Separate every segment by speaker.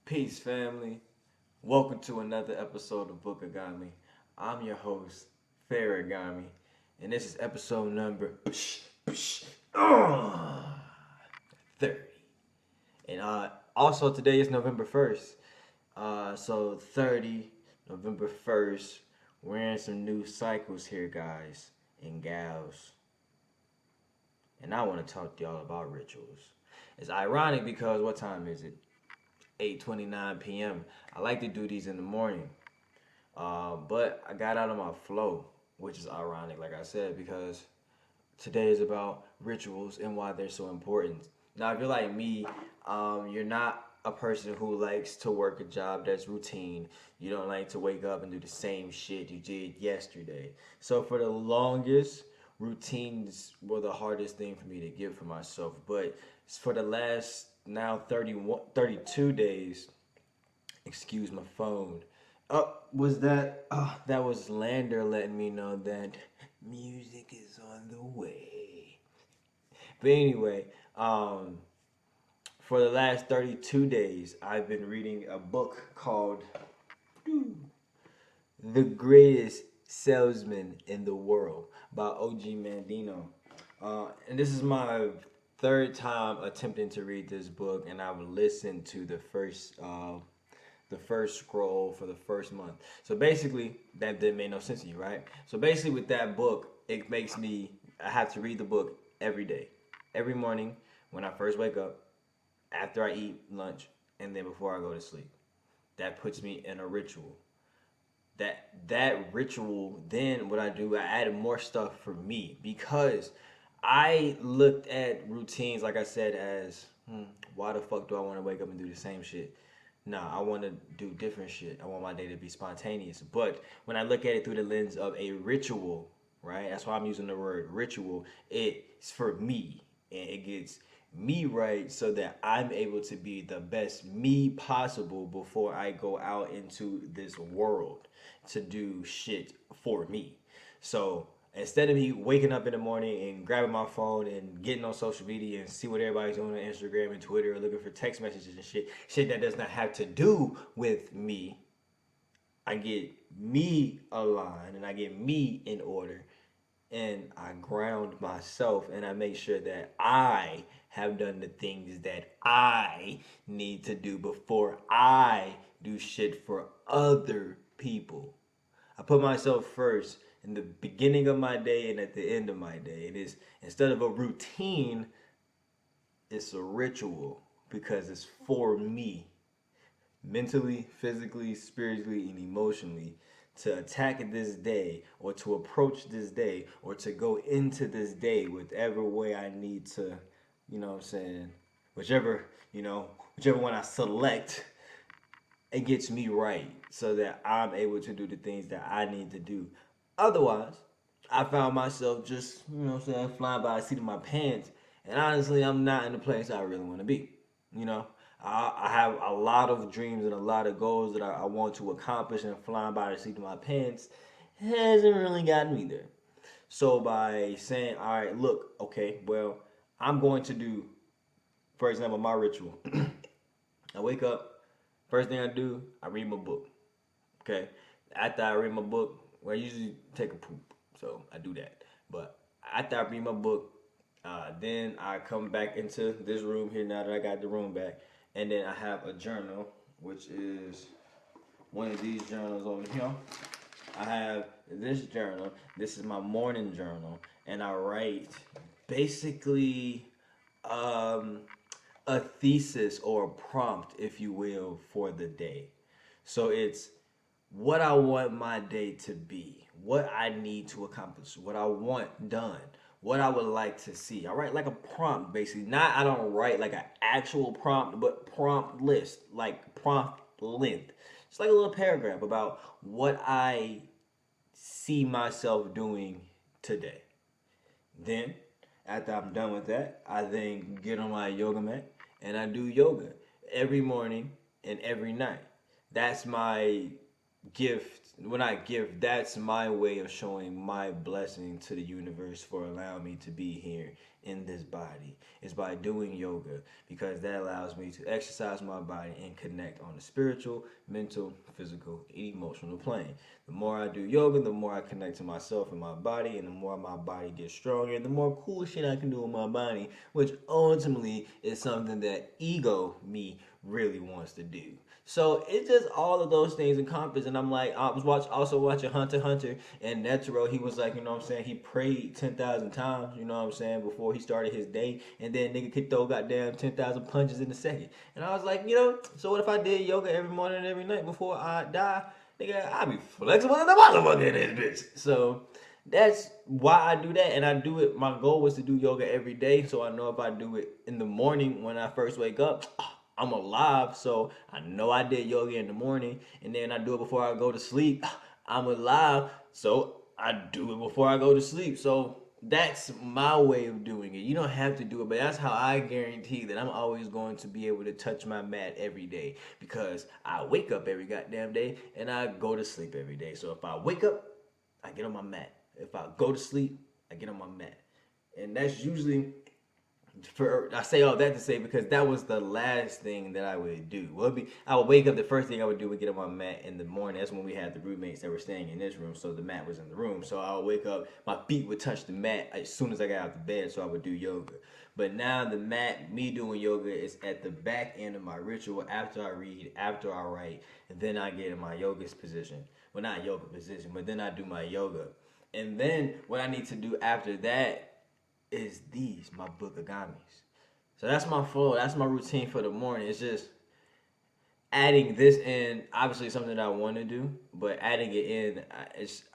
Speaker 1: Peace, family. Welcome to another episode of Book of Gami. I'm your host, Farragami, and this is episode number 30. And also today is November 1st. So 30, November 1st. We're in some new cycles here, guys and gals. And I want to talk to y'all about rituals. It's ironic because what time is it? 8:29 p.m. I like to do these in the morning, but I got out of my flow, which is ironic, like I said, because today is about rituals and why they're so important. Now, if you're like me, you're not a person who likes to work a job that's routine. You don't like to wake up and do the same shit you did yesterday. So for the longest, routines were the hardest thing for me to give for myself. But for the last now 31, 32 days, excuse my phone. Was that? That was Lander letting me know that music is on the way. But anyway, for the last 32 days, I've been reading a book called The Greatest Salesman in the World by O.G. Mandino. And this is my third time attempting to read this book, and I've listened to the first scroll for the first month. So basically, that didn't make no sense to you, right? So basically, with that book, it makes me I have to read the book every day, every morning when I first wake up, after I eat lunch, and then before I go to sleep. That puts me in a ritual. That ritual, then what I do, I added more stuff for me because I looked at routines, like I said, as why the fuck do I want to wake up and do the same shit? Nah, I want to do different shit. I want my day to be spontaneous. But when I look at it through the lens of a ritual, right? That's why I'm using the word ritual. It's for me, and it gets me right so that I'm able to be the best me possible before I go out into this world to do shit for me. So instead of me waking up in the morning and grabbing my phone and getting on social media and see what everybody's doing on Instagram and Twitter and looking for text messages and shit that does not have to do with me, I get me aligned and I get me in order and I ground myself and I make sure that I have done the things that I need to do before I do shit for other people. I put myself first in the beginning of my day and at the end of my day. It is instead of a routine, it's a ritual because it's for me mentally, physically, spiritually, and emotionally to attack this day or to approach this day or to go into this day whatever way I need to, you know what I'm saying? Whichever, whichever one I select, it gets me right so that I'm able to do the things that I need to do. Otherwise, I found myself just, flying by the seat of my pants. And honestly, I'm not in the place I really want to be. You know, I have a lot of dreams and a lot of goals that I want to accomplish, and flying by the seat of my pants hasn't really gotten me there. So by saying, all right, look, okay, well, I'm going to do, for example, my ritual. I wake up, first thing I do, I read my book. Okay. After I read my book, well, I usually take a poop, so I do that. But after I read my book, then I come back into this room here now that I got the room back, and then I have a journal, which is one of these journals over here. I have this journal. This is my morning journal, and I write basically um, a thesis or a prompt, if you will, for the day. So it's what I want my day to be, what I need to accomplish, what I want done, what I would like to see. I write like a prompt basically. Not I don't write like an actual prompt, but prompt list, like prompt length. It's like a little paragraph about what I see myself doing today. Then, after I'm done with that, I then get on my yoga mat and I do yoga every morning and every night. That's my gift when I give, that's my way of showing my blessing to the universe for allowing me to be here in this body. Is by doing yoga, because that allows me to exercise my body and connect on the spiritual, mental, physical, and emotional plane. The more I do yoga, the more I connect to myself and my body, and the more my body gets stronger, and the more cool shit I can do with my body, which ultimately is something that ego me really wants to do. So it's just all of those things encompassed. And I'm like, I was also watching Hunter x Hunter, and Netero, he was like, you know what I'm saying, he prayed 10,000 times, you know what I'm saying, before he started his day, and then nigga could throw goddamn 10,000 punches in a second. And I was like, so what if I did yoga every morning and every night before I die? Nigga, I'd be flexible in the motherfucker in this bitch. So that's why I do that, and I do it. My goal was to do yoga every day, so I know if I do it in the morning when I first wake up, I'm alive. So I know I did yoga in the morning, and then I do it before I go to sleep. I'm alive, so I do it before I go to sleep. So that's my way of doing it. You don't have to do it, but that's how I guarantee that I'm always going to be able to touch my mat every day, because I wake up every goddamn day and I go to sleep every day. So if I wake up, I get on my mat. If I go to sleep, I get on my mat. And that's usually, I say all that to say, because that was the last thing that I would do. I would wake up, the first thing I would do would get on my mat in the morning. That's when we had the roommates that were staying in this room, so the mat was in the room. So I would wake up, my feet would touch the mat as soon as I got out of bed, so I would do yoga. But now the mat, me doing yoga, is at the back end of my ritual. After I read, after I write, and then I get in my yoga position. Well, not yoga position, but then I do my yoga. And then what I need to do after that is my Book of Gamis. So that's my flow. That's my routine for the morning. It's just adding this in. Obviously, something that I want to do, but adding it in,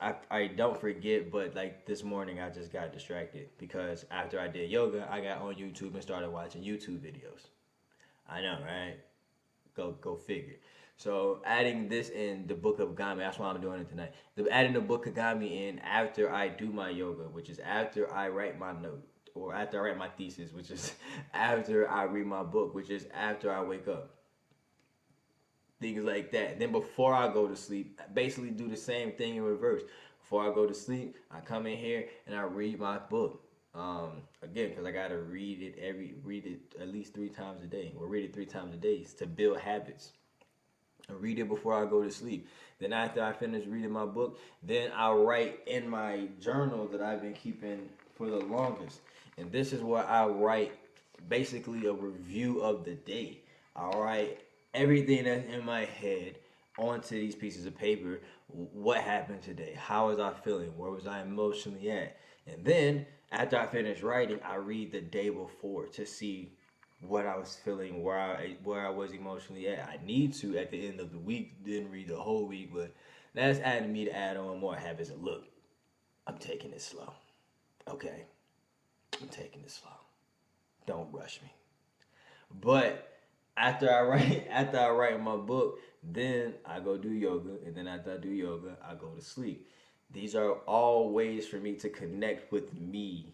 Speaker 1: I don't forget. But like this morning, I just got distracted because after I did yoga, I got on YouTube and started watching YouTube videos. I know, right? Go figure. So adding this in the Book of Gami, that's why I'm doing it tonight. Adding the Book of Gami in after I do my yoga, which is after I write my note, or after I write my thesis, which is after I read my book, which is after I wake up. Things like that. Then before I go to sleep, I basically do the same thing in reverse. Before I go to sleep, I come in here and I read my book. Again, because I gotta read it at least 3 times a day, or read it 3 times a day to build habits. I read it before I go to sleep. Then after I finish reading my book, then I'll write in my journal that I've been keeping for the longest. And this is where I write basically a review of the day. I write everything that's in my head onto these pieces of paper. What happened today? How was I feeling? Where was I emotionally at? And then after I finish writing, I read the day before to see what I was feeling, where I was emotionally at. I need to at the end of the week, didn't read the whole week, but that's adding me to add on more habits. And look, I'm taking it slow. Okay, I'm taking it slow. Don't rush me. But after I write my book, then I go do yoga, and then after I do yoga, I go to sleep. These are all ways for me to connect with me.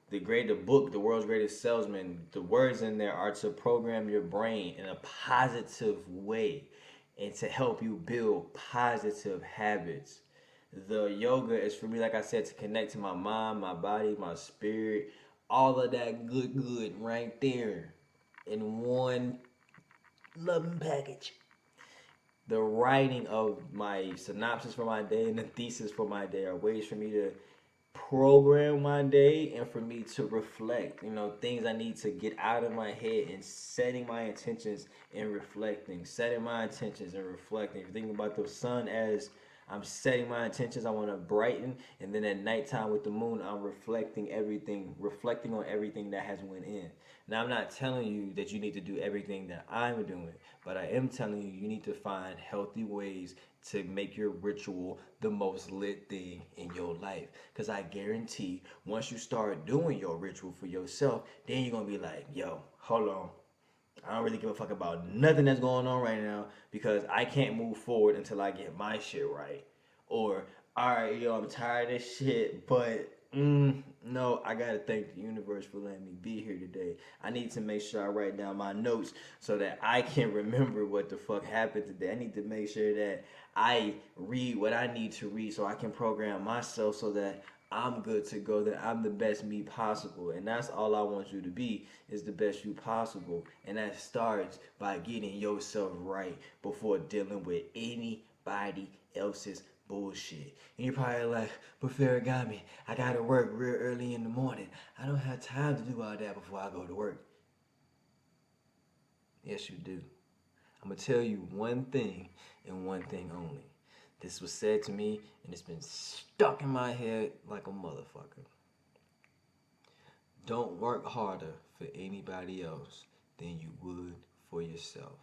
Speaker 1: The book, The World's Greatest Salesman, the words in there are to program your brain in a positive way and to help you build positive habits. The yoga is for me, like I said, to connect to my mind, my body, my spirit, all of that good right there in one loving package. The writing of my synopsis for my day and the thesis for my day are ways for me to program my day and for me to reflect, things I need to get out of my head, and setting my intentions and reflecting, thinking about the sun as I'm setting my intentions. I want to brighten, and then at nighttime with the moon, I'm reflecting on everything that has went in. Now, I'm not telling you that you need to do everything that I'm doing, but I am telling you need to find healthy ways to make your ritual the most lit thing in your life. Because I guarantee once you start doing your ritual for yourself, then you're going to be like, yo, hold on. I don't really give a fuck about nothing that's going on right now, because I can't move forward until I get my shit right. Or, all right, yo, I'm tired of this shit, but No, I gotta thank the universe for letting me be here today. I need to make sure I write down my notes so that I can remember what the fuck happened today. I need to make sure that I read what I need to read so I can program myself so that I'm good to go, that I'm the best me possible. And that's all I want you to be, is the best you possible. And that starts by getting yourself right before dealing with anybody else's bullshit. And you're probably like, but Farragami, I gotta work real early in the morning. I don't have time to do all that before I go to work. Yes, you do. I'm gonna tell you one thing and one thing only. This was said to me and it's been stuck in my head like a motherfucker. Don't work harder for anybody else than you would for yourself.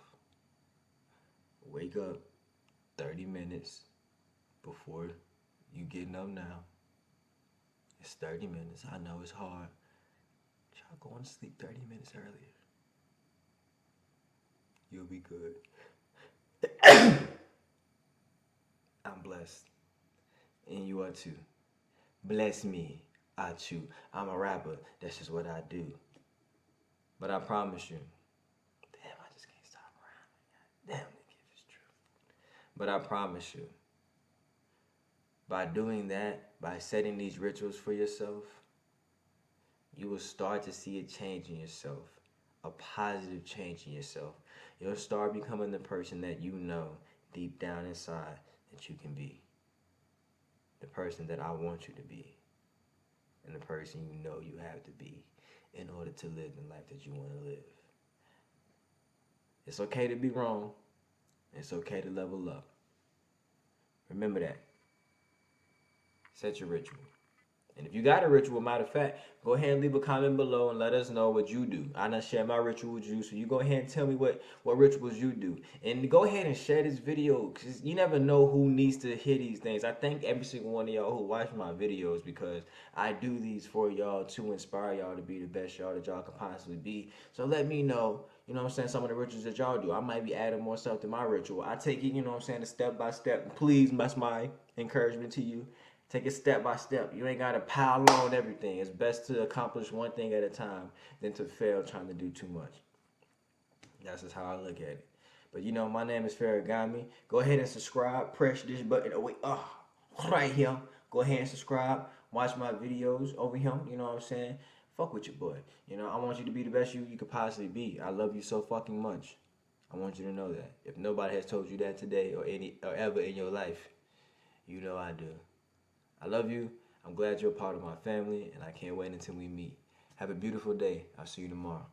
Speaker 1: Wake up 30 minutes before you getting up now. It's 30 minutes. I know it's hard. Try going to sleep 30 minutes earlier. You'll be good. I'm blessed. And you are too. Bless me. I chew. I'm a rapper. That's just what I do. But I promise you. Damn, I just can't stop rhyming. Damn, if it's true. But I promise you. By doing that, by setting these rituals for yourself, you will start to see a change in yourself. A positive change in yourself. You'll start becoming the person that you know deep down inside that you can be. The person that I want you to be. And the person you know you have to be in order to live the life that you want to live. It's okay to be wrong. It's okay to level up. Remember that. Set your ritual. And if you got a ritual, matter of fact, go ahead and leave a comment below and let us know what you do. I done share my ritual with you, so you go ahead and tell me what rituals you do. And go ahead and share this video, because you never know who needs to hear these things. I thank every single one of y'all who watch my videos, because I do these for y'all to inspire y'all to be the best y'all that y'all can possibly be. So let me know, you know what I'm saying, some of the rituals that y'all do. I might be adding more stuff to my ritual. I take it, you know what I'm saying, step by step. Please, that's my encouragement to you. Take it step by step. You ain't got to pile on everything. It's best to accomplish one thing at a time than to fail trying to do too much. That's just how I look at it. But you know, my name is Farragami. Go ahead and subscribe. Press this button. Oh, wait. Right here. Go ahead and subscribe. Watch my videos over here. You know what I'm saying? Fuck with your boy. You know, I want you to be the best you could possibly be. I love you so fucking much. I want you to know that. If nobody has told you that today or ever in your life, you know I do. I love you. I'm glad you're a part of my family, and I can't wait until we meet. Have a beautiful day. I'll see you tomorrow.